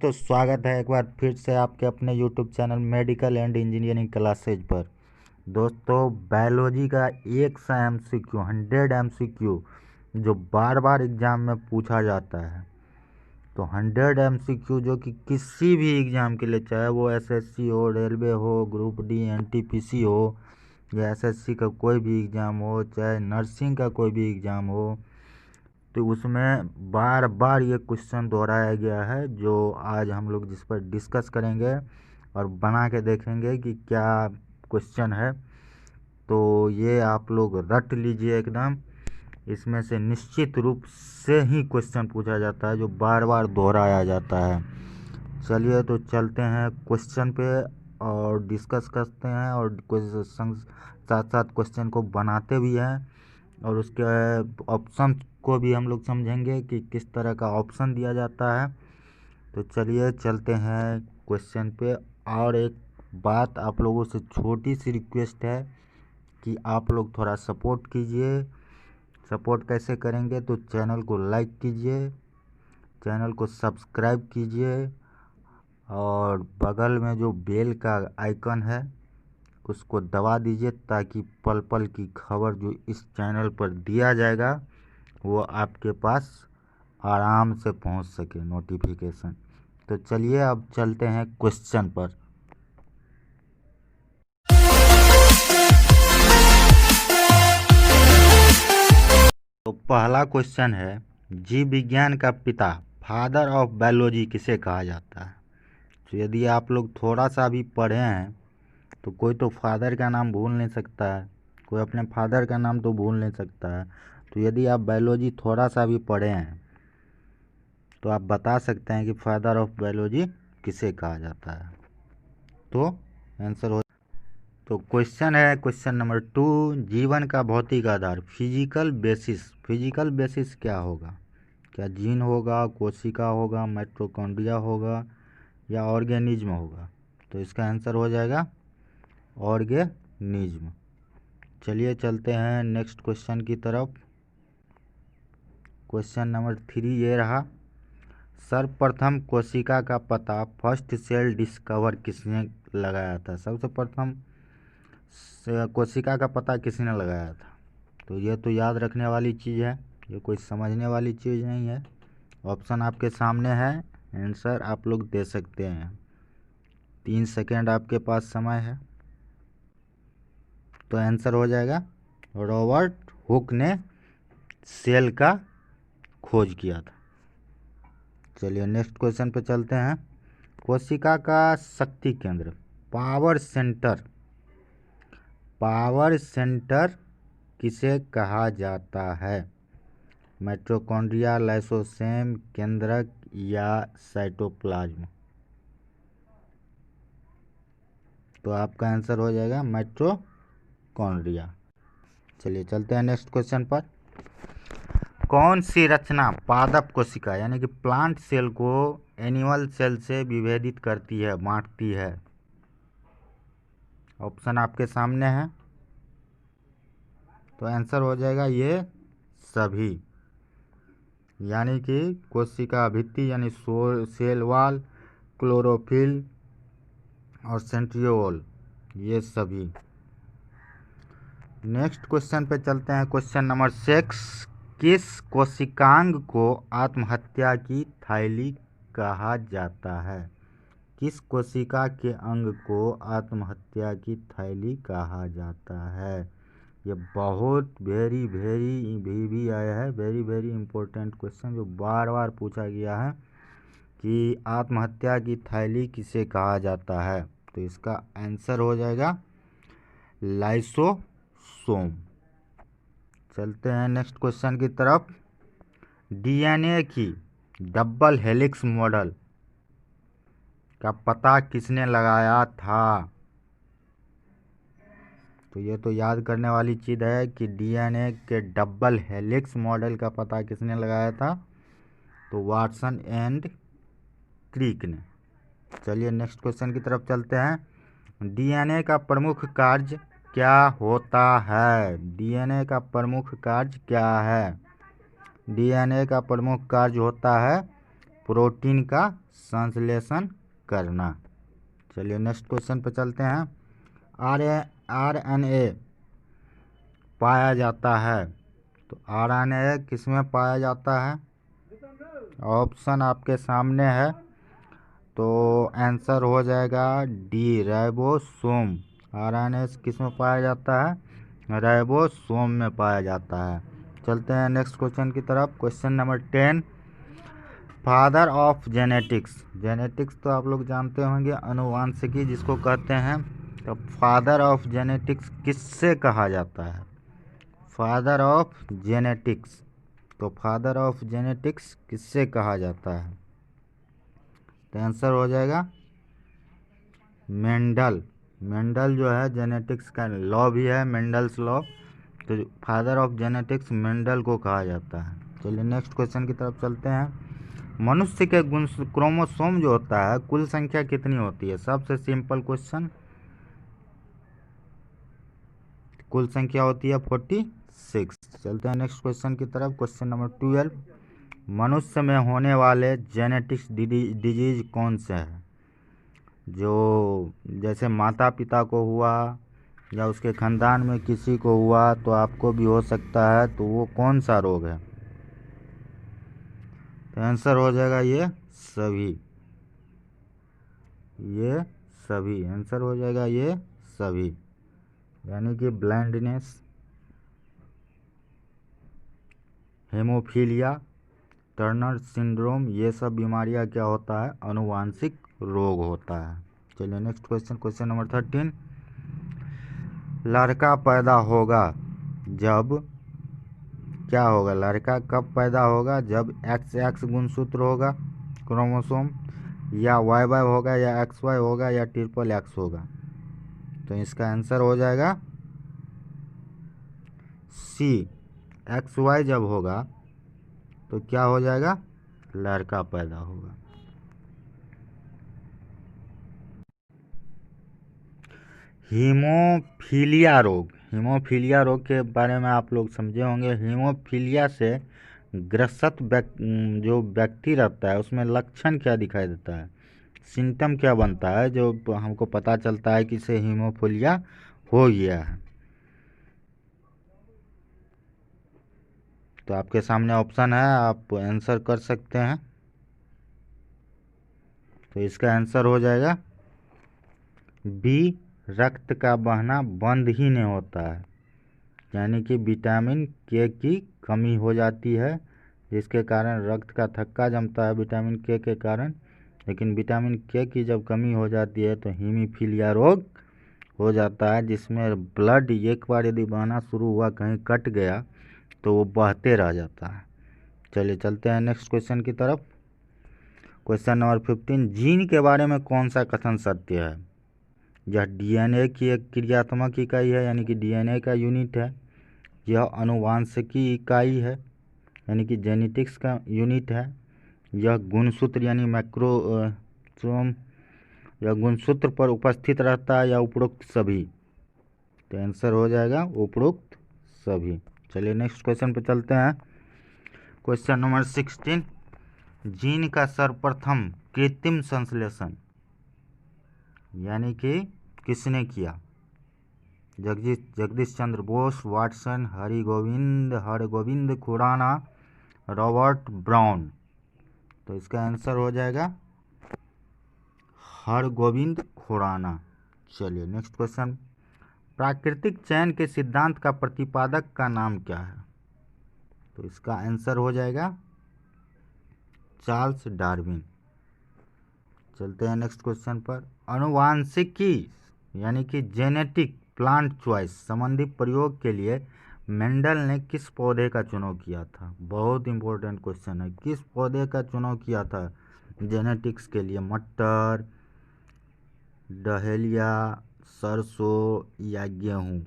दोस्तों, स्वागत है एक बार फिर से आपके अपने YouTube channel medical and engineering classes पर। दोस्तों, बायोलॉजी का 100 MCQ 100 MCQ जो बार बार एग्ज़ाम में पूछा जाता है, तो 100 MCQ जो कि किसी भी एग्ज़ाम के लिए, चाहे वो SSC हो, रेलवे हो, ग्रुप डी NTPC हो, या SSC का कोई भी एग्ज़ाम हो, चाहे नर्सिंग का कोई भी एग्ज़ाम हो, तो उसमें बार बार ये क्वेश्चन दोहराया गया है, जो आज हम लोग जिस पर डिस्कस करेंगे और बना के देखेंगे कि क्या क्वेश्चन है। तो ये आप लोग रट लीजिए एकदम, इसमें से निश्चित रूप से ही क्वेश्चन पूछा जाता है जो बार बार दोहराया जाता है। चलिए तो चलते हैं क्वेश्चन पे और डिस्कस करते हैं, और क्वेश्चन साथ साथ क्वेश्चन को बनाते भी हैं, और उसके ऑप्शन को भी हम लोग समझेंगे कि किस तरह का ऑप्शन दिया जाता है। तो चलिए चलते हैं क्वेश्चन पे। और एक बात आप लोगों से छोटी सी रिक्वेस्ट है कि आप लोग थोड़ा सपोर्ट कीजिए। सपोर्ट कैसे करेंगे? तो चैनल को लाइक कीजिए, चैनल को सब्सक्राइब कीजिए, और बगल में जो बेल का आइकन है उसको दबा दीजिए, ताकि पल पल की खबर जो इस चैनल पर दिया जाएगा वो आपके पास आराम से पहुंच सके नोटिफिकेशन। तो चलिए अब चलते हैं क्वेश्चन पर। तो पहला क्वेश्चन है, जीव विज्ञान का पिता, फादर ऑफ बायोलॉजी किसे कहा जाता है? तो यदि आप लोग थोड़ा सा भी पढ़े हैं तो कोई तो फादर का नाम भूल नहीं सकता है, कोई अपने फादर का नाम तो भूल नहीं सकता है। तो यदि आप बायोलॉजी थोड़ा सा भी पढ़े हैं तो आप बता सकते हैं कि फादर ऑफ बायोलॉजी किसे कहा जाता है। तो आंसर हो। तो क्वेश्चन है क्वेश्चन नंबर 2, जीवन का भौतिक आधार, फिजिकल बेसिस। फिजिकल बेसिस क्या होगा? क्या जीन होगा, कोशिका होगा, माइटोकॉन्ड्रिया होगा, या ऑर्गेनिज्म होगा? तो इसका आंसर हो जाएगा ऑर्गेनिज्म। चलिए चलते हैं नेक्स्ट क्वेश्चन की तरफ। क्वेश्चन नंबर 3 ये रहा, सर्वप्रथम कोशिका का पता, फर्स्ट सेल डिस्कवर किसने लगाया था? सबसे प्रथम कोशिका का पता किसने लगाया था? तो ये तो याद रखने वाली चीज़ है, ये कोई समझने वाली चीज़ नहीं है। ऑप्शन आपके सामने है, आंसर आप लोग दे सकते हैं। 3 सेकेंड आपके पास समय है। तो आंसर हो जाएगा रॉबर्ट हुक ने सेल का खोज किया था। चलिए नेक्स्ट क्वेश्चन पे चलते हैं। कोशिका का शक्ति केंद्र, पावर सेंटर, पावर सेंटर किसे कहा जाता है? माइटोकॉन्ड्रिया, लाइसोसोम, केंद्रक, या साइटोप्लाज्म? तो आपका आंसर हो जाएगा माइटोकॉन्ड्रिया। चलिए चलते हैं नेक्स्ट क्वेश्चन पर। कौन सी रचना पादप कोशिका यानी कि प्लांट सेल को एनिमल सेल से विभेदित करती है, बांटती है? ऑप्शन आपके सामने है। तो आंसर हो जाएगा ये सभी, यानी कि कोशिका भित्ति यानी सेल वॉल, क्लोरोफिल और सेंट्रियोल, ये सभी। नेक्स्ट क्वेश्चन पे चलते हैं। क्वेश्चन नंबर 6, किस कोशिकांग को आत्महत्या की थैली कहा जाता है? किस कोशिका के अंग को आत्महत्या की थैली कहा जाता है? ये बहुत वेरी वेरी भी आया है, वेरी वेरी इंपॉर्टेंट क्वेश्चन जो बार बार पूछा गया है कि आत्महत्या की थैली किसे कहा जाता है? तो इसका आंसर हो जाएगा लाइसोसोम। चलते हैं नेक्स्ट क्वेश्चन की तरफ। डीएनए की डबल हेलिक्स मॉडल का पता किसने लगाया था? तो ये तो याद करने वाली चीज़ है कि डीएनए के डबल हेलिक्स मॉडल का पता किसने लगाया था? तो वाटसन एंड क्रिक ने। चलिए नेक्स्ट क्वेश्चन की तरफ चलते हैं। डीएनए का प्रमुख कार्य क्या होता है? डीएनए का प्रमुख कार्य क्या है? डीएनए का प्रमुख कार्य होता है प्रोटीन का संश्लेषण करना। चलिए नेक्स्ट क्वेश्चन पे चलते हैं। RNA पाया जाता है, तो RNA किस में पाया जाता है? ऑप्शन आपके सामने है, तो आंसर हो जाएगा डी, राइबोसोम। RNA किस में पाया जाता है? राइबोसोम में पाया जाता है। चलते हैं नेक्स्ट क्वेश्चन की तरफ। Question number 10, father of genetics. Genetics तो आप लोग जानते होंगे, अनुवांशिकी जिसको कहते हैं। तो फादर ऑफ जेनेटिक्स किससे कहा जाता है? फादर ऑफ जेनेटिक्स, तो फादर ऑफ जेनेटिक्स किससे कहा जाता है? तो आंसर हो जाएगा मेंडल। मेंडल जो है जेनेटिक्स का लॉ भी है, मेंडल्स लॉ। तो फादर ऑफ जेनेटिक्स मेंडल को कहा जाता है। चलिए नेक्स्ट क्वेश्चन की तरफ चलते हैं। मनुष्य के गुण क्रोमोसोम जो होता है, कुल संख्या कितनी होती है? सबसे सिंपल क्वेश्चन, कुल संख्या होती है 46। चलते हैं नेक्स्ट क्वेश्चन की तरफ। क्वेश्चन नंबर 12, मनुष्य में होने वाले जेनेटिक्स डिजीज कौन से हैं? जो जैसे माता पिता को हुआ या उसके खानदान में किसी को हुआ तो आपको भी हो सकता है, तो वो कौन सा रोग है? तो आंसर हो जाएगा ये सभी, ये सभी। आंसर हो जाएगा ये सभी, यानी कि ब्लाइंडनेस, हेमोफीलिया, टर्नर सिंड्रोम, ये सब बीमारियां क्या होता है? अनुवांशिक रोग होता है। चलिए नेक्स्ट क्वेश्चन। क्वेश्चन नंबर 13, लड़का पैदा होगा जब क्या होगा? लड़का कब पैदा होगा? जब XX गुणसूत्र होगा, क्रोमोसोम, या YY होगा, या XY होगा, या XXX होगा। तो इसका आंसर हो जाएगा C, XY जब होगा तो क्या हो जाएगा? लड़का पैदा होगा। हीमोफीलिया रोग, हीमोफीलिया रोग के बारे में आप लोग समझे होंगे। हीमोफीलिया से ग्रसित जो व्यक्ति रहता है उसमें लक्षण क्या दिखाई देता है? सिम्टम क्या बनता है जो हमको पता चलता है कि इसे हीमोफीलिया हो गया है? तो आपके सामने ऑप्शन है, आप आंसर कर सकते हैं। तो इसका आंसर हो जाएगा बी, रक्त का बहना बंद ही नहीं होता है, यानी कि विटामिन के की कमी हो जाती है, जिसके कारण रक्त का थक्का जमता है विटामिन के कारण। लेकिन विटामिन के की जब कमी हो जाती है तो हीमोफीलिया रोग हो जाता है, जिसमें ब्लड एक बार यदि बहना शुरू हुआ, कहीं कट गया तो वो बहते रह जाता है। चलिए चलते हैं नेक्स्ट क्वेश्चन की तरफ। क्वेश्चन नंबर 15, जीन के बारे में कौन सा कथन सत्य है? यह DNA की एक क्रियात्मक इकाई है, यानी कि DNA का यूनिट है। यह अनुवांशिकी इकाई है, यानी कि जेनेटिक्स का यूनिट है। यह गुणसूत्र यानी मैक्रोसोम या गुणसूत्र पर उपस्थित रहता है, या उपरोक्त सभी? तो आंसर हो जाएगा उपरोक्त सभी। चलिए नेक्स्ट क्वेश्चन पे चलते हैं। क्वेश्चन नंबर 16, जीन का सर्वप्रथम कृत्रिम संश्लेषण यानी कि किसने किया? Jagdish Chandra Bose, Watson, Hargobind Khorana, Robert Brown. तो इसका आंसर हो जाएगा हरगोविंद खुराना। चलिए नेक्स्ट क्वेश्चन, प्राकृतिक चयन के सिद्धांत का प्रतिपादक का नाम क्या है? तो इसका आंसर हो जाएगा चार्ल्स डार्विन। चलते हैं नेक्स्ट क्वेश्चन पर। अनुवांशिकी यानी कि जेनेटिक प्लांट चॉइस संबंधी प्रयोग के लिए मेंडल ने किस पौधे का चुनाव किया था? बहुत इंपॉर्टेंट क्वेश्चन है। किस पौधे का चुनाव किया था जेनेटिक्स के लिए? मटर, डहेलिया, सरसों या गेहूँ?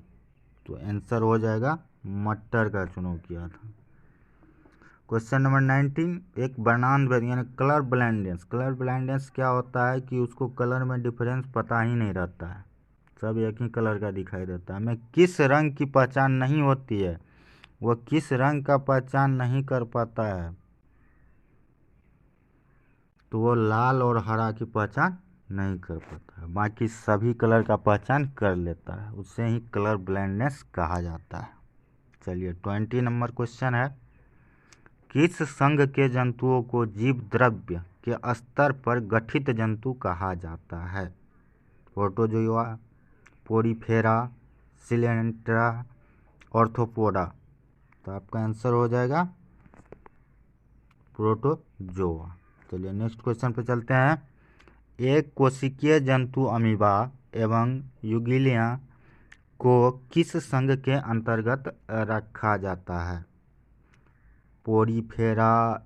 तो आंसर हो जाएगा मटर का चुनाव किया था। क्वेश्चन नंबर 19, एक वर्णांध यानी कलर ब्लाइंडनेस। कलर ब्लाइंडनेस क्या होता है कि उसको कलर में डिफरेंस पता ही नहीं रहता है, सब एक ही कलर का दिखाई देता है। में किस रंग की पहचान नहीं होती है? वह किस रंग का पहचान नहीं कर पाता है? तो वो लाल और हरा की पहचान नहीं कर पाता है, बाकी सभी कलर का पहचान कर लेता है, उसे ही कलर ब्लाइंडनेस कहा जाता है। चलिए 20 नंबर क्वेश्चन है, किस संघ के जंतुओं को जीव द्रव्य के स्तर पर गठित जंतु कहा जाता है? Protozoa, porifera, coelenterata, arthropoda. तो आपका आंसर हो जाएगा प्रोटोजोआ। चलिए नेक्स्ट क्वेश्चन पे चलते हैं, एक कोशिकीय जंतु अमीबा एवं यूग्लिया को किस संघ के अंतर्गत रखा जाता है? पोरीफेरा,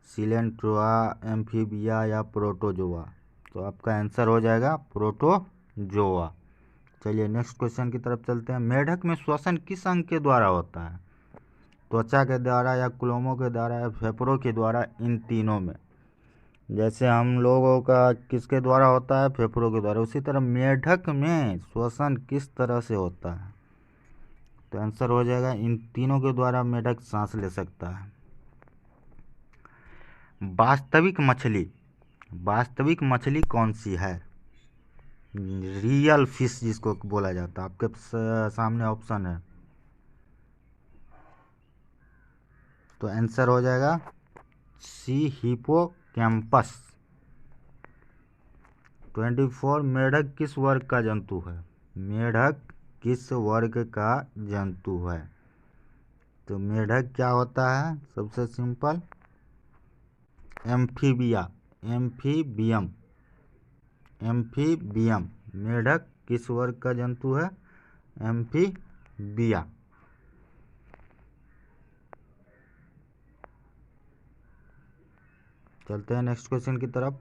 सिलेंट्रोआ, एम्फीबिया या प्रोटोजोआ। तो आपका आंसर हो जाएगा प्रोटोजोआ। चलिए नेक्स्ट क्वेश्चन की तरफ चलते हैं, मेढक में श्वसन किस अंग के द्वारा होता है? त्वचा के द्वारा या कुलोमों के द्वारा या फेफड़ों के द्वारा? इन तीनों में जैसे हम लोगों का किसके द्वारा होता है? फेफड़ों के द्वारा, उसी तरह मेढक में श्वसन किस तरह से होता है? तो आंसर हो जाएगा इन तीनों के द्वारा मेढक सांस ले सकता है। वास्तविक मछली कौन सी है? रियल फिश जिसको बोला जाता है, आपके सामने ऑप्शन है, तो आंसर हो जाएगा सी, हिपोकैम्पस। 24, मेढक किस वर्ग का जंतु है? मेढक किस वर्ग का जंतु है? तो मेढक क्या होता है? सबसे सिंपल एम्फीबियम। मेढक किस वर्ग का जंतु है? एम्फीबिया। चलते हैं नेक्स्ट क्वेश्चन की तरफ,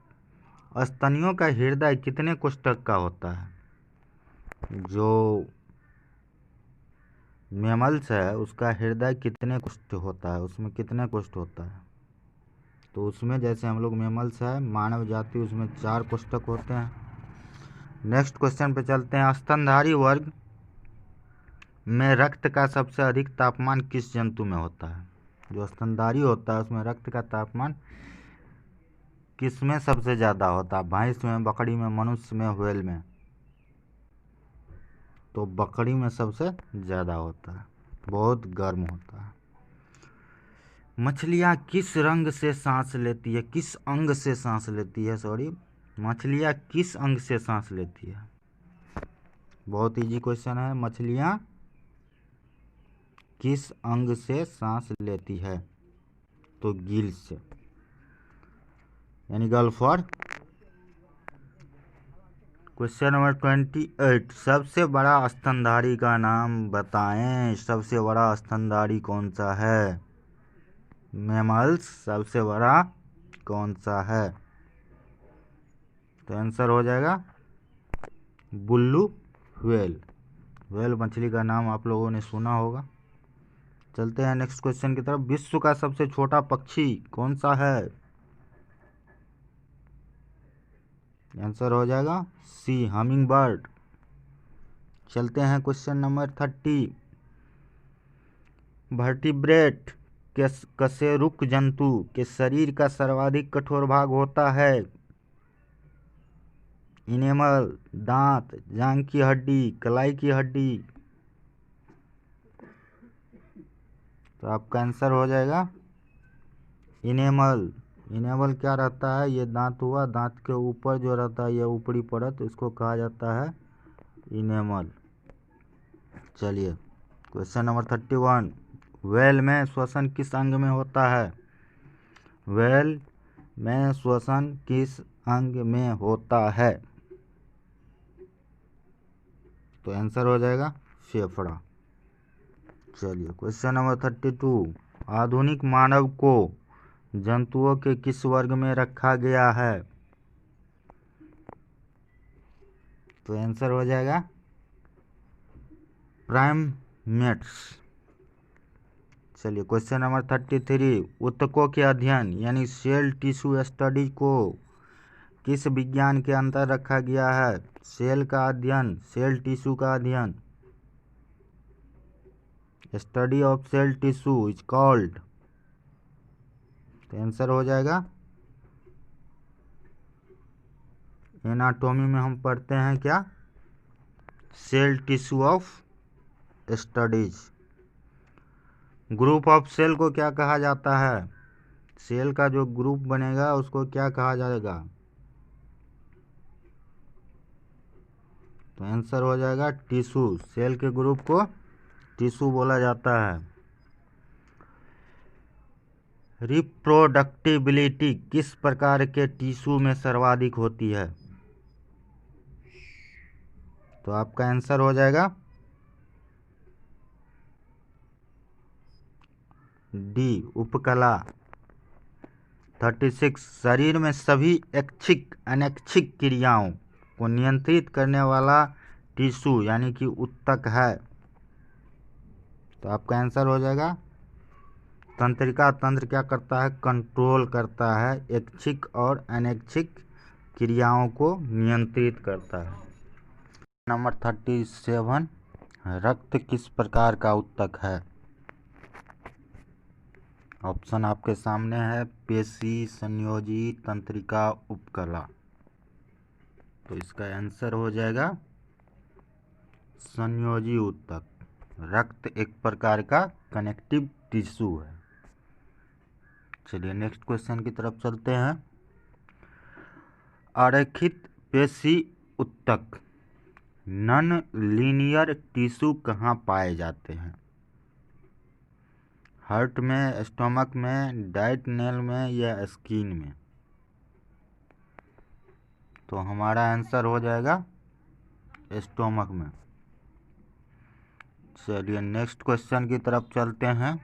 स्तनियों का हृदय कितने कोष्ठक का होता है? जो मैमल्स है उसका हृदय कितने कोष्ठ होता है, उसमें कितने कोष्ठ होता है? तो उसमें जैसे हम लोग मैमल्स है, मानव जाति, उसमें 4 कोष्ठक होते हैं। नेक्स्ट क्वेश्चन पे चलते हैं, स्तनधारी वर्ग में रक्त का सबसे अधिक तापमान किस जंतु में होता है? जो स्तनधारी होता है उसमें रक्त का तापमान किस में सबसे ज़्यादा होता है? भैंस में, बकरी में, मनुष्य में, व्हेल में? तो बकरी में सबसे ज़्यादा होता है, बहुत गर्म होता है। मछलियाँ किस रंग से सांस लेती है, किस अंग से सांस लेती है? मछलियाँ किस अंग से सांस लेती है? बहुत इजी क्वेश्चन है, मछलियाँ किस अंग से सांस लेती है? तो गिल से, यानी गल फॉर। क्वेश्चन नंबर 28, सबसे बड़ा स्तनधारी का नाम बताएं। सबसे बड़ा स्तनधारी कौन सा है? मैमल्स सबसे बड़ा कौन सा है? तो आंसर हो जाएगा बुल्लू व्हेल। व्हेल मछली का नाम आप लोगों ने सुना होगा। चलते हैं नेक्स्ट क्वेश्चन की तरफ, विश्व का सबसे छोटा पक्षी कौन सा है? आंसर हो जाएगा सी, हमिंग बर्ड। चलते हैं क्वेश्चन नंबर 30, वर्टिब्रेट कशेरुक जंतु के शरीर का सर्वाधिक कठोर भाग होता है? इनेमल, दांत, जांघ की हड्डी, कलाई की हड्डी? तो आपका आंसर हो जाएगा इनेमल। इनेमल क्या रहता है? ये दांत हुआ, दांत के ऊपर जो रहता है ये ऊपरी परत, इसको कहा जाता है इनेमल। चलिए क्वेश्चन नंबर 31, व्हेल में श्वसन किस अंग में होता है? व्हेल में श्वसन किस अंग में होता है? तो आंसर हो जाएगा फेफड़ा। चलिए क्वेश्चन नंबर 32, आधुनिक मानव को जंतुओं के किस वर्ग में रखा गया है? तो आंसर हो जाएगा प्राइमेट्स। चलिए क्वेश्चन नंबर 33, ऊतकों के अध्ययन यानी सेल टिश्यू स्टडी को किस विज्ञान के अंतर रखा गया है? सेल का अध्ययन, सेल टिश्यू का अध्ययन, study of cell tissue is called. तो आंसर हो जाएगा एनाटॉमी में हम पढ़ते हैं क्या, cell tissue of studies. Group of cell को क्या कहा जाता है, सेल का जो ग्रुप बनेगा उसको क्या कहा जाएगा, तो आंसर हो जाएगा टिश्यू। सेल के ग्रुप को टिश्यू बोला जाता है। रिप्रोडक्टिबिलिटी किस प्रकार के टिश्यू में सर्वाधिक होती है, तो आपका आंसर हो जाएगा डी, उपकला। 36, शरीर में सभी ऐच्छिक अनैच्छिक क्रियाओं को नियंत्रित करने वाला टिश्यू यानी कि ऊतक है, तो आपका आंसर हो जाएगा तंत्रिका। तंत्र क्या करता है, कंट्रोल करता है, ऐच्छिक और अनैच्छिक क्रियाओं को नियंत्रित करता है। नंबर 37, रक्त किस प्रकार का ऊतक है, ऑप्शन आपके सामने है, पेशी, संयोजी, तंत्रिका, उपकला। तो इसका आंसर हो जाएगा संयोजी ऊतक। रक्त एक प्रकार का कनेक्टिव टिश्यू है। चलिए नेक्स्ट क्वेश्चन की तरफ चलते हैं। आरेखित पेशी ऊतक नॉन लीनियर टिश्यू कहाँ पाए जाते हैं, हार्ट में, स्टोमक में, डायटनेल में या स्किन में, तो हमारा आंसर हो जाएगा स्टोमक में। चलिए नेक्स्ट क्वेश्चन की तरफ चलते हैं।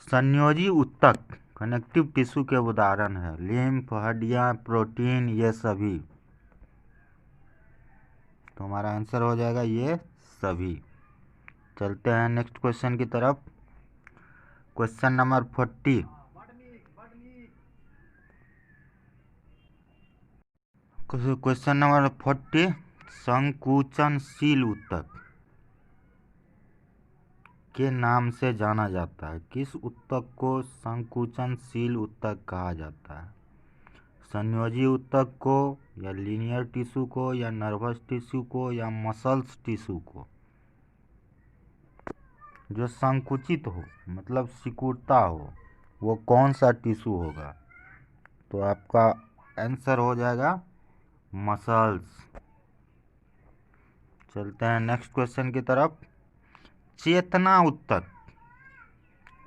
संयोजी ऊतक कनेक्टिव टिश्यू के उदाहरण है, लिम्फ, हड्डियां, प्रोटीन, ये सभी, तो हमारा आंसर हो जाएगा ये सभी। चलते हैं नेक्स्ट क्वेश्चन की तरफ। Question number 40। क्वेश्चन नंबर 40, संकुचनशील ऊतक के नाम से जाना जाता है, किस ऊतक को संकुचनशील ऊतक कहा जाता है, संयोजी ऊतक को या लीनियर टिश्यू को या नर्वस टिश्यू को या मसल्स टिश्यू को, जो संकुचित हो मतलब सिकुड़ता हो वो कौन सा टिश्यू होगा, तो आपका आंसर हो जाएगा मसल्स। चलते हैं नेक्स्ट क्वेश्चन की तरफ। चेतना ऊतक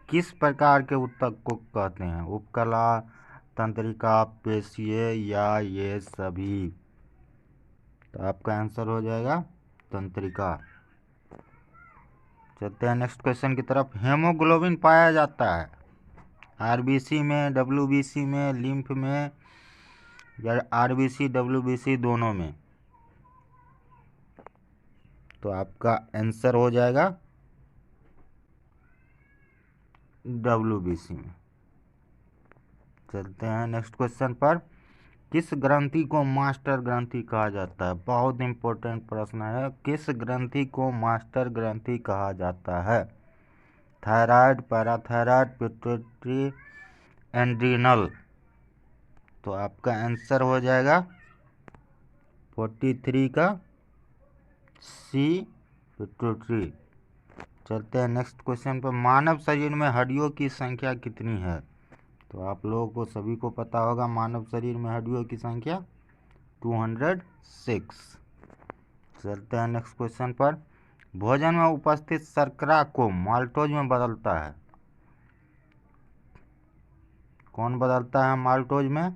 किस प्रकार के ऊतक को कहते हैं, उपकला, तंत्रिका, पेशीय या ये सभी, तो आपका आंसर हो जाएगा तंत्रिका। चलते हैं नेक्स्ट क्वेश्चन की तरफ। हेमोग्लोबिन पाया जाता है आरबीसी में, डब्ल्यूबीसी में, लिम्फ में या आरबीसी डब्ल्यूबीसी दोनों में, तो आपका आंसर हो जाएगा डब्ल्यूबीसी में। चलते हैं नेक्स्ट क्वेश्चन पर। किस ग्रंथि को मास्टर ग्रंथि कहा जाता है, बहुत इंपॉर्टेंट प्रश्न है, किस ग्रंथि को मास्टर ग्रंथि कहा जाता है, थायराइड, पैराथायराइड, पिट्यूटरी, एड्रिनल, तो आपका आंसर हो जाएगा 43 का सी, पिट्यूटरी। चलते हैं नेक्स्ट क्वेश्चन पर। मानव शरीर में हड्डियों की संख्या कितनी है, तो आप लोगों को सभी को पता होगा मानव शरीर में हड्डियों की संख्या 206। चलते हैं नेक्स्ट क्वेश्चन पर। भोजन में उपस्थित शर्करा को माल्टोज में बदलता है, कौन बदलता है माल्टोज में,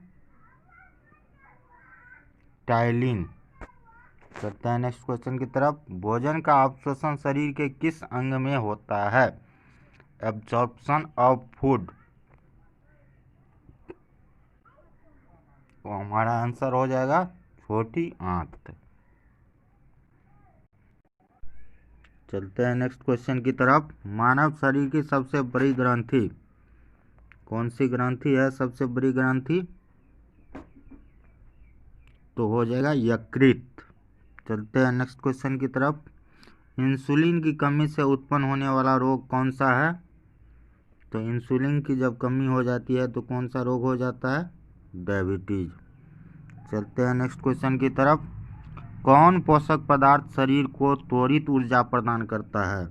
टाइलिन। चलते हैं नेक्स्ट क्वेश्चन की तरफ। भोजन का अवशोषण शरीर के किस अंग में होता है, एब्जॉर्प्शन ऑफ फूड, तो हमारा आंसर हो जाएगा छोटी आंत। चलते हैं नेक्स्ट क्वेश्चन की तरफ। मानव शरीर की सबसे बड़ी ग्रंथि, कौन सी ग्रंथि है सबसे बड़ी ग्रंथि, तो हो जाएगा यकृत। चलते हैं नेक्स्ट क्वेश्चन की तरफ। इंसुलिन की कमी से उत्पन्न होने वाला रोग कौन सा है, तो इंसुलिन की जब कमी हो जाती है तो कौन सा रोग हो जाता है, डायबिटीज। चलते हैं नेक्स्ट क्वेश्चन की तरफ। कौन पोषक पदार्थ शरीर को त्वरित ऊर्जा प्रदान करता है?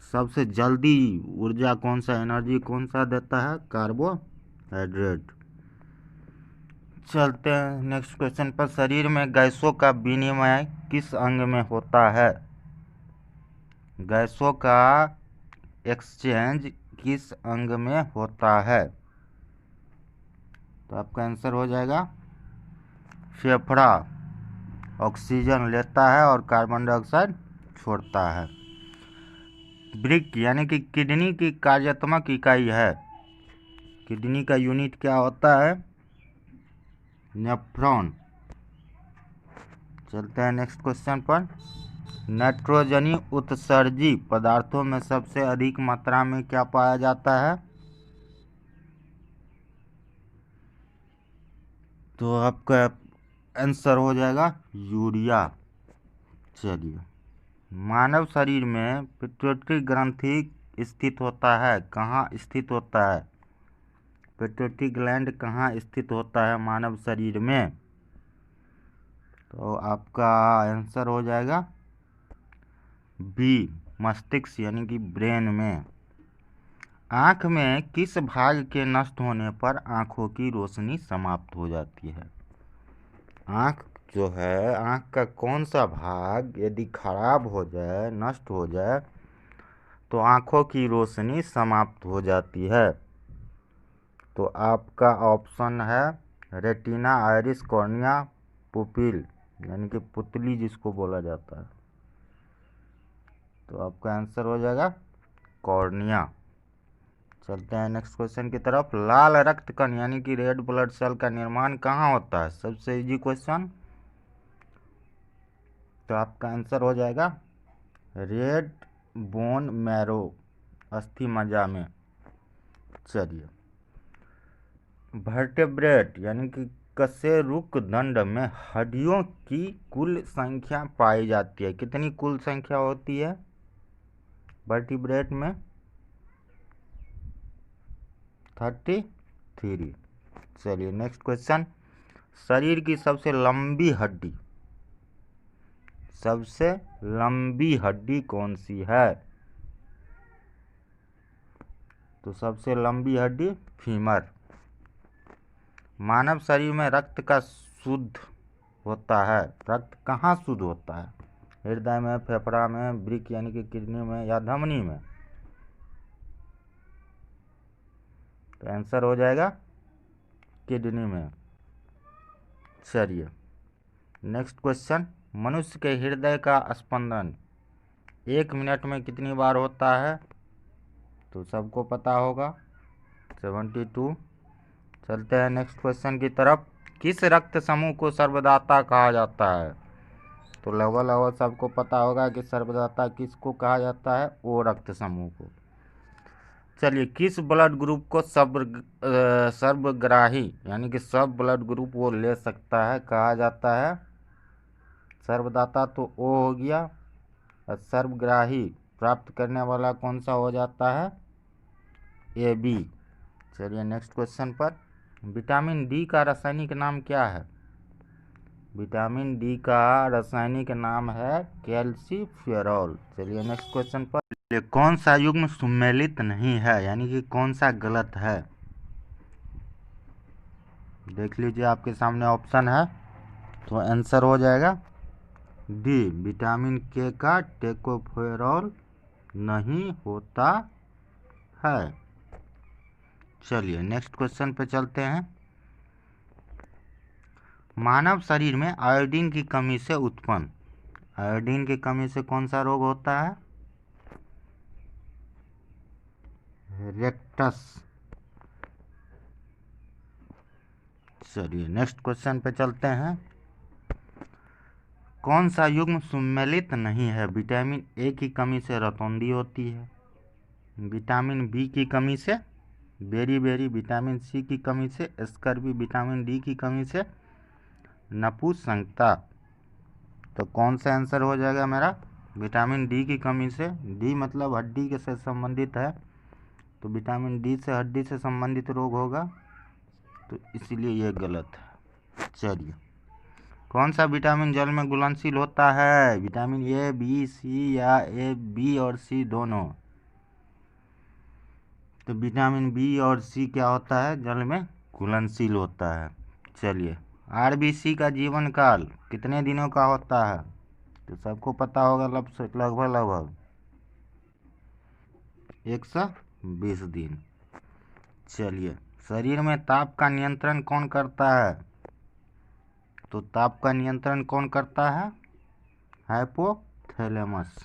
सबसे जल्दी ऊर्जा कौन सा, एनर्जी कौन सा देता है? कार्बोहाइड्रेट। चलते हैं नेक्स्ट क्वेश्चन पर। शरीर में गैसों का विनिमय किस अंग में होता है? गैसों का एक्सचेंज किस अंग में होता है? तो आपका आंसर हो जाएगा फेफड़ा। ऑक्सीजन लेता है और कार्बन डाइऑक्साइड छोड़ता है। वृक्क यानी कि किडनी की कार्यात्मक इकाई है। किडनी का यूनिट क्या होता है? नेफ्रॉन। चलते हैं नेक्स्ट क्वेश्चन पर। नाइट्रोजनी उत्सर्जी पदार्थों में सबसे अधिक मात्रा में क्या पाया जाता है? तो आपका आंसर हो जाएगा यूरिया। चलिए, मानव शरीर में पिट्यूटरी ग्रंथि स्थित होता है, कहाँ स्थित होता है? पिट्यूटरी ग्लैंड कहाँ स्थित होता है मानव शरीर में? तो आपका आंसर हो जाएगा बी, मस्तिष्क यानी कि ब्रेन में। आँख में किस भाग के नष्ट होने पर आँखों की रोशनी समाप्त हो जाती है? आँख जो है, आँख का कौन सा भाग यदि खराब हो जाए, नष्ट हो जाए, तो आँखों की रोशनी समाप्त हो जाती है? तो आपका ऑप्शन है रेटिना, आइरिस, कॉर्निया, पुपिल यानी कि पुतली जिसको बोला जाता है। तो आपका आंसर हो जाएगा कॉर्निया। चलते हैं नेक्स्ट क्वेश्चन की तरफ। लाल रक्त कण यानी कि रेड ब्लड सेल का निर्माण कहाँ होता है? सबसे इजी क्वेश्चन। तो आपका आंसर हो जाएगा रेड बोन मैरो, अस्थि मज्जा में। चलिए, वर्टेब्रेट यानी कि कशेरुकदंड में हड्डियों की कुल संख्या पाई जाती है। कितनी कुल संख्या होती है वर्टिब्रेट में? 33। चलिए नेक्स्ट क्वेश्चन। शरीर की सबसे लंबी हड्डी, सबसे लंबी हड्डी कौन सी है? तो सबसे लंबी हड्डी फीमर। मानव शरीर में रक्त का शुद्ध होता है, रक्त कहाँ शुद्ध होता है? हृदय में, फेफड़ा में, वृक्क यानी कि किडनी में, या धमनी में? तो आंसर हो जाएगा किडनी में। चलिए नेक्स्ट क्वेश्चन। मनुष्य के हृदय का स्पंदन 1 मिनट में कितनी बार होता है? तो सबको पता होगा 72। चलते हैं नेक्स्ट क्वेश्चन की तरफ। किस रक्त समूह को सर्वदाता कहा जाता है? तो लगभग सबको पता होगा कि सर्वदाता किसको कहा जाता है? ओ रक्त समूह को। चलिए, किस ब्लड ग्रुप को सर्वग्राही यानी कि सब ब्लड ग्रुप वो ले सकता है कहा जाता है? सर्वदाता तो ओ हो गया, और सर्वग्राही प्राप्त करने वाला कौन सा हो जाता है? A B. चलिए नेक्स्ट क्वेश्चन पर। विटामिन डी का रासायनिक नाम क्या है? विटामिन डी का रासायनिक नाम है कैल्सीफेरॉल। चलिए नेक्स्ट क्वेश्चन पर। कौन सा युग्म सम्मिलित नहीं है यानी कि कौन सा गलत है? देख लीजिए, आपके सामने ऑप्शन है। तो आंसर हो जाएगा डी, विटामिन के का टेकोफेरॉल नहीं होता है। चलिए नेक्स्ट क्वेश्चन पे चलते हैं। मानव शरीर में आयोडीन की कमी से उत्पन्न, आयोडीन की कमी से कौन सा रोग होता है? रेक्टस। चलिए नेक्स्ट क्वेश्चन पे चलते हैं। कौन सा युग्म सम्मिलित नहीं है? विटामिन ए की कमी से रतौंधी होती है, विटामिन बी की कमी से बेरी, विटामिन सी की कमी से स्कर्वी, विटामिन डी की कमी से नपुंसकता। तो कौन सा आंसर हो जाएगा मेरा? विटामिन डी की कमी से। डी मतलब हड्डी के से संबंधित है, तो विटामिन डी से हड्डी से संबंधित रोग होगा। तो इसलिए ये गलत है। चलिए, कौन सा विटामिन जल में घुलनशील होता है? विटामिन ए, बी, सी या ए, बी और सी दोनों? तो विटामिन बी और सी क्या होता है? जल में घुलनशील होता है। चलिए, आरबीसी का जीवन काल कितने दिनों का होता है? तो सबको पता होगा, लगभग 120 दिन। चलिए, शरीर में ताप का नियंत्रण कौन करता है? तो ताप का नियंत्रण कौन करता है? हाइपोथैलेमस।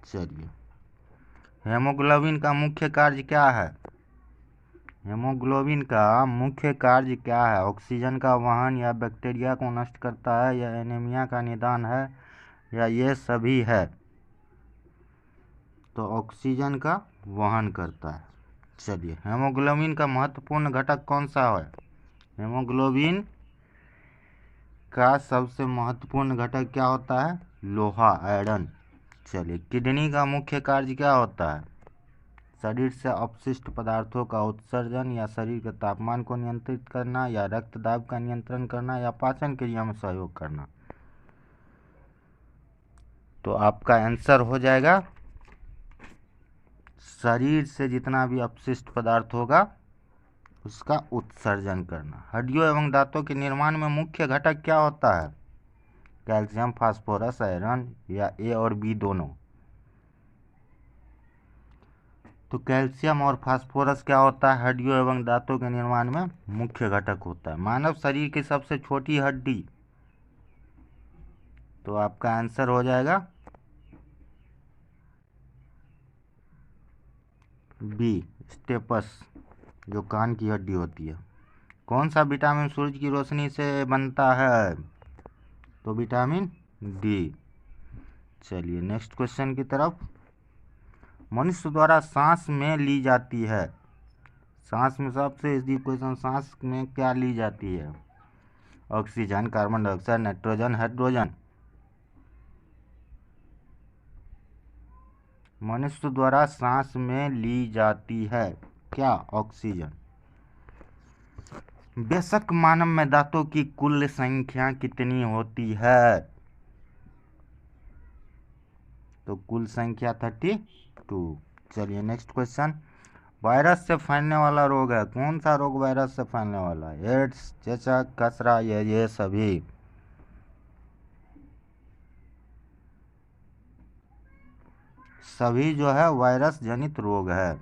चलिए, हेमोग्लोबिन का मुख्य कार्य क्या है? हेमोग्लोबिन का मुख्य कार्य क्या है? ऑक्सीजन का वहन या बैक्टीरिया को नष्ट करता है, या एनीमिया का निदान है, या ये सभी है? तो ऑक्सीजन का वहन करता है। चलिए, हेमोग्लोबिन का महत्वपूर्ण घटक कौन सा है? हेमोग्लोबिन का सबसे महत्वपूर्ण घटक क्या होता है? लोहा, आयरन। चलिए, किडनी का मुख्य कार्य क्या होता है? शरीर से अपशिष्ट पदार्थों का उत्सर्जन, या शरीर के तापमान को नियंत्रित करना, या रक्तदाब का नियंत्रण करना, या पाचन क्रिया में सहयोग करना? तो आपका आंसर हो जाएगा, शरीर से जितना भी अपशिष्ट पदार्थ होगा उसका उत्सर्जन करना। हड्डियों एवं दांतों के निर्माण में मुख्य घटक क्या होता है? कैल्शियम, फास्फोरस, आयरन, या ए और बी दोनों? तो कैल्शियम और फास्फोरस क्या होता है? हड्डियों एवं दांतों के निर्माण में मुख्य घटक होता है। मानव शरीर की सबसे छोटी हड्डी? तो आपका आंसर हो जाएगा बी, स्टेपस, जो कान की हड्डी होती है। कौन सा विटामिन सूरज की रोशनी से बनता है? तो विटामिन डी। चलिए, नेक्स्ट क्वेश्चन की तरफ। मनुष्य द्वारा सांस में ली जाती है, सांस में सबसे इजी क्वेश्चन, सांस में क्या ली जाती है? Oxygen, carbon dioxide, nitrogen, hydrogen? मनुष्य द्वारा सांस में ली जाती है क्या? ऑक्सीजन। बेशक मानव में दांतों की कुल संख्या कितनी होती है? तो कुल संख्या 32। चलिए, नेक्स्ट क्वेश्चन। वायरस से फैलने वाला रोग है, कौन सा रोग वायरस से फैलने वाला है? एड्स, चेचक, खसरा, ये सभी? सभी जो है वायरस जनित रोग है।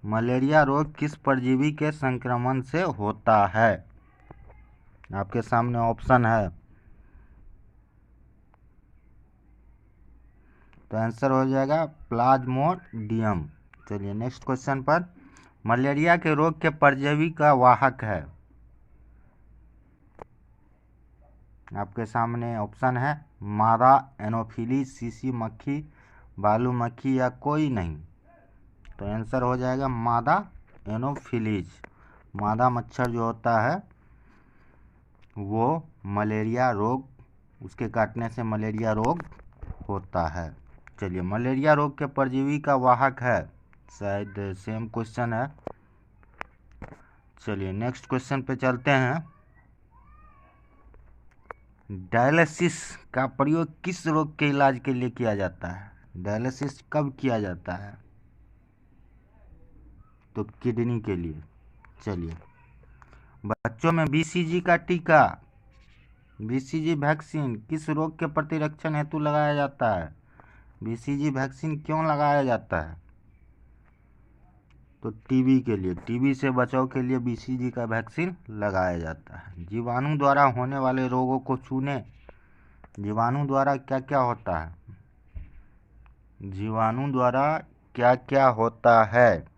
मलेरिया रोग किस परजीवी के संक्रमण से होता है? आपके सामने ऑप्शन है, तो आंसर हो जाएगा प्लाज्मोडियम। चलिए, नेक्स्ट क्वेश्चन पर। मलेरिया के रोग के परजीवी का वाहक है? आपके सामने ऑप्शन है, मादा, एनोफिलीज, सीसी मक्खी, बालू मक्खी, या कोई नहीं? तो आंसर हो जाएगा मादा एनोफिलीज। मादा मच्छर जो होता है वो मलेरिया रोग, उसके काटने से मलेरिया रोग होता है। चलिए, मलेरिया रोग के परजीवी का वाहक है, शायद सेम क्वेश्चन है। चलिए, नेक्स्ट क्वेश्चन पे चलते हैं। डायलिसिस का प्रयोग किस रोग के इलाज के लिए किया जाता है? डायलिसिस कब किया जाता है? तो किडनी के लिए। चलिए, बच्चों में बीसीजी का टीका, बीसीजी वैक्सीन किस रोग के प्रतिरक्षण हेतु लगाया जाता है? बीसीजी वैक्सीन क्यों लगाया जाता है? तो टीबी के लिए, टीबी से बचाव के लिए बीसीजी का वैक्सीन लगाया जाता है। जीवाणु द्वारा होने वाले रोगों को छूने, जीवाणु द्वारा क्या क्या होता है? जीवाणु द्वारा क्या क्या होता है?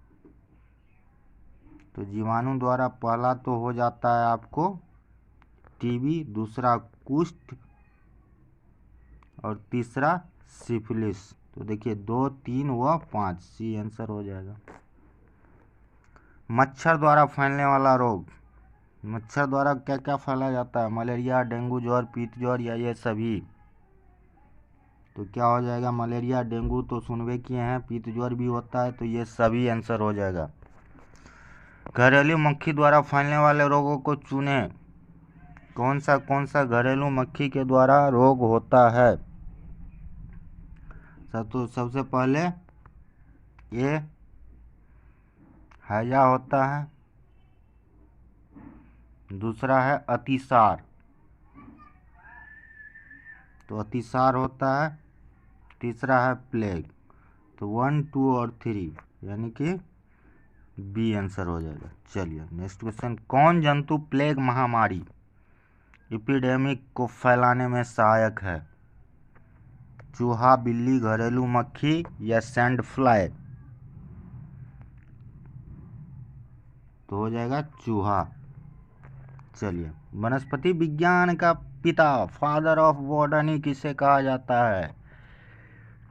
तो जीवाणु द्वारा पहला तो हो जाता है आपको टीबी, दूसरा कुष्ठ, और तीसरा सिफिलिस। तो देखिए 2, 3 व 5, सी आंसर हो जाएगा। मच्छर द्वारा फैलने वाला रोग, मच्छर द्वारा क्या क्या फैला जाता है? मलेरिया, डेंगू ज्वर, पीत ज्वर, या ये सभी? तो क्या हो जाएगा? मलेरिया, डेंगू तो सुनबे किए हैं, पीत ज्वर भी होता है, तो ये सभी आंसर हो जाएगा। घरेलू मक्खी द्वारा फैलने वाले रोगों को चुनें। कौन सा घरेलू मक्खी के द्वारा रोग होता है? सबसे पहले ये हैजा होता है, दूसरा है अतिसार, तो अतिसार होता है, तीसरा है प्लेग। तो 1, 2 और 3 यानी कि बी आंसर हो जाएगा। चलिए नेक्स्ट क्वेश्चन, कौन जंतु प्लेग महामारी एपिडेमिक को फैलाने में सहायक है? चूहा, बिल्ली, घरेलू मक्खी या सैंड फ्लाई? तो हो जाएगा चूहा। चलिए, वनस्पति विज्ञान का पिता, फादर ऑफ बॉटनी किसे कहा जाता है?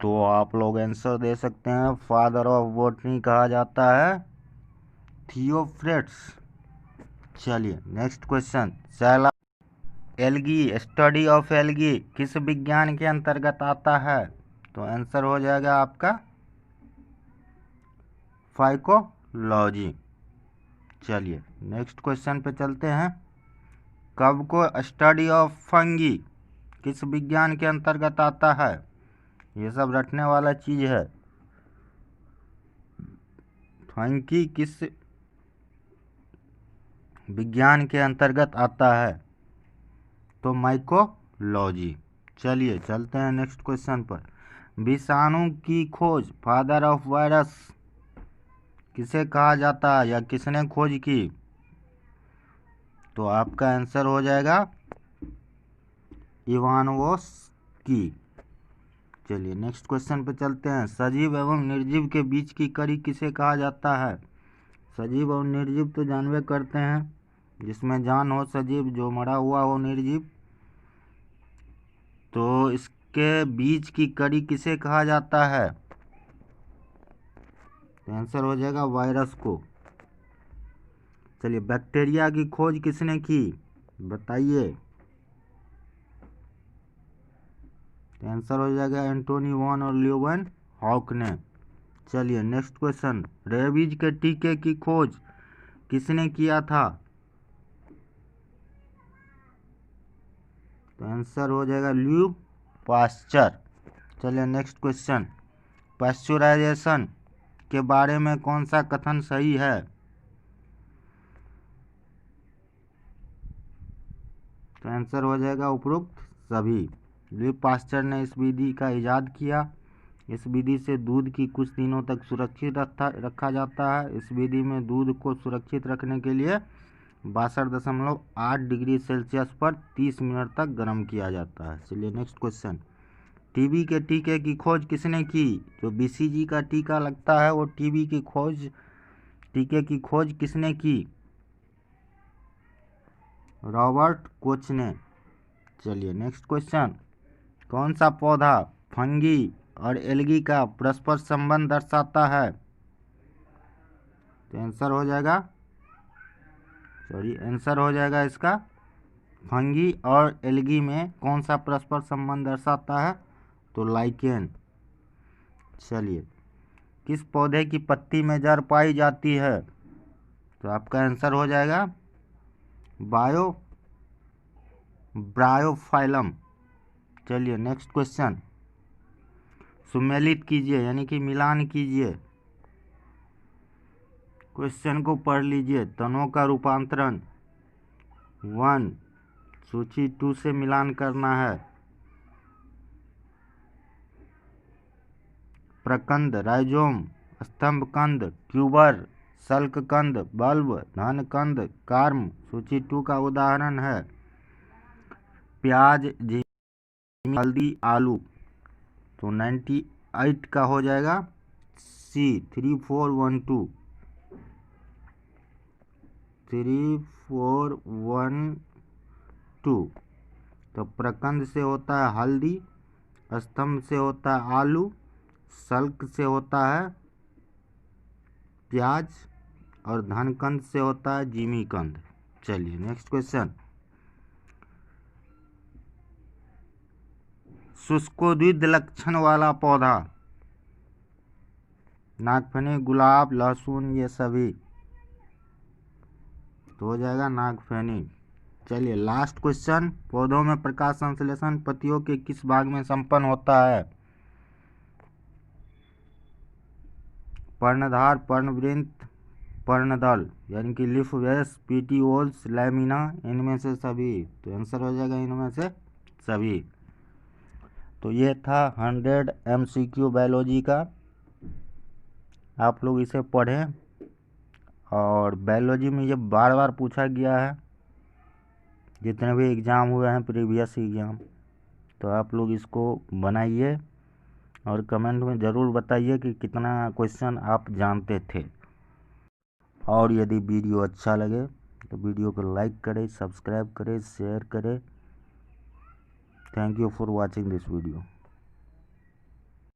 तो आप लोग आंसर दे सकते हैं, फादर ऑफ बॉटनी कहा जाता है थियोफ्रेट्स। चलिए next question, algae, study of algae किस विज्ञान के अंतर्गत आता है? तो आंसर हो जाएगा आपका फाइकोलॉजी। चलिए नेक्स्ट क्वेश्चन पे चलते हैं, कब को स्टडी ऑफ फंगी किस विज्ञान के अंतर्गत आता है? ये सब रटने वाला चीज है। फंगी किस विज्ञान के अंतर्गत आता है? तो माइकोलॉजी। चलिए चलते हैं नेक्स्ट क्वेश्चन पर, विषाणु की खोज, फादर ऑफ वायरस किसे कहा जाता है या किसने खोज की? तो आपका आंसर हो जाएगा इवानोव्स्की। चलिए नेक्स्ट क्वेश्चन पे चलते हैं, सजीव एवं निर्जीव के बीच की कड़ी किसे कहा जाता है? सजीव और निर्जीव तो जानवे करते हैं, जिसमें जान हो सजीव, जो मरा हुआ हो निर्जीव। तो इसके बीच की कड़ी किसे कहा जाता है? आंसर हो जाएगा वायरस को। चलिए, बैक्टीरिया की खोज किसने की, बताइए? आंसर हो जाएगा एंटोनी वॉन और ल्यूवन हॉक ने। चलिए नेक्स्ट क्वेश्चन, रेबीज के टीके की खोज किसने किया था? तो आंसर हो जाएगा ल्यू पास्चर। चलिए नेक्स्ट क्वेश्चन, पाश्चराइजेशन के बारे में कौन सा कथन सही है? तो आंसर हो जाएगा उपरोक्त सभी। ल्यू पास्चर ने इस विधि का इजाद किया। इस विधि से दूध की कुछ दिनों तक सुरक्षित रखा जाता है। इस विधि में दूध को सुरक्षित रखने के लिए 62.8 डिग्री सेल्सियस पर 30 मिनट तक गर्म किया जाता है। चलिए नेक्स्ट क्वेश्चन, टीबी के टीके की खोज किसने की? जो बीसीजी का टीका लगता है वो टीके की खोज किसने की? रॉबर्ट कोच ने। चलिए नेक्स्ट क्वेश्चन, कौन सा पौधा फंगी और एल्गी का परस्पर संबंध दर्शाता है? तो आंसर हो जाएगा इसका, फंगी और एल्गी में कौन सा परस्पर संबंध दर्शाता है? तो लाइकेन। चलिए, किस पौधे की पत्ती में जड़ पाई जाती है? तो आपका आंसर हो जाएगा ब्रायोफाइलम। चलिए नेक्स्ट क्वेश्चन, सुमेलित कीजिए यानी कि मिलान कीजिए। क्वेश्चन को पढ़ लीजिए, तनों का रूपांतरण 1, सूची 2 से मिलान करना है। प्रकंद, राइजोम, स्तंभकंद, ट्यूबर, शल्ककंद, बल्ब, धनकंद, कार्म सूची 2 का उदाहरण है। प्याज, हल्दी, आलू। तो 98 का हो जाएगा सी, 3412। 3412। तो प्रकंद से होता है हल्दी, स्तंभ से होता है आलू, शल्क से होता है प्याज और धनकंद से होता है जिमीकंद। चलिए नेक्स्ट क्वेश्चन, शुष्कोद्भिद लक्षण वाला पौधा, नागफनी, गुलाब, लहसुन, ये सभी। तो हो जाएगा नागफेनी। चलिए लास्ट क्वेश्चन, पौधों में प्रकाश संश्लेषण पत्तियों के किस भाग में संपन्न होता है? पर्णधार, पर्णवृंत, पर्णदल यानी कि लीफ बेस, पेटियोल्स, लैमिना, इनमें से सभी। तो आंसर हो जाएगा इनमें से सभी। तो ये था 100 MCQ बायोलॉजी का। आप लोग इसे पढ़ें, और बायोलॉजी में ये बार बार पूछा गया है, जितने भी एग्ज़ाम हुए हैं प्रीवियस एग्ज़ाम। तो आप लोग इसको बनाइए और कमेंट में ज़रूर बताइए कि कितना क्वेश्चन आप जानते थे। और यदि वीडियो अच्छा लगे तो वीडियो को लाइक करें, सब्सक्राइब करें, शेयर करें। Thank you for watching this video.